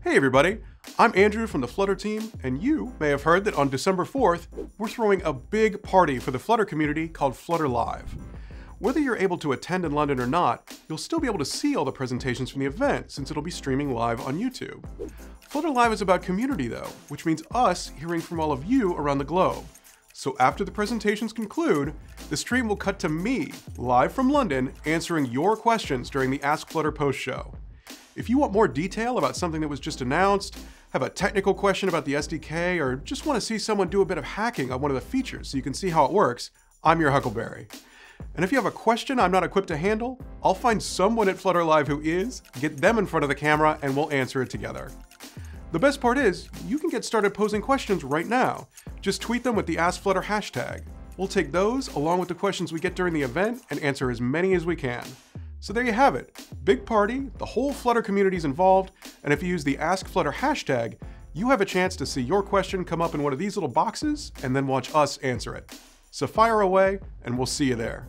Hey everybody, I'm Andrew from the Flutter team, and you may have heard that on December 4th, we're throwing a big party for the Flutter community called Flutter Live. Whether you're able to attend in London or not, you'll still be able to see all the presentations from the event since it'll be streaming live on YouTube. Flutter Live is about community though, which means us hearing from all of you around the globe. So after the presentations conclude, the stream will cut to me, live from London, answering your questions during the Ask Flutter post-show. If you want more detail about something that was just announced, have a technical question about the SDK, or just want to see someone do a bit of hacking on one of the features so you can see how it works, I'm your Huckleberry. And if you have a question I'm not equipped to handle, I'll find someone at Flutter Live who is, get them in front of the camera, and we'll answer it together. The best part is, you can get started posing questions right now. Just tweet them with the Ask Flutter hashtag. We'll take those along with the questions we get during the event and answer as many as we can. So there you have it. Big party, the whole Flutter community's involved, and if you use the Ask Flutter hashtag, you have a chance to see your question come up in one of these little boxes and then watch us answer it. So fire away, and we'll see you there.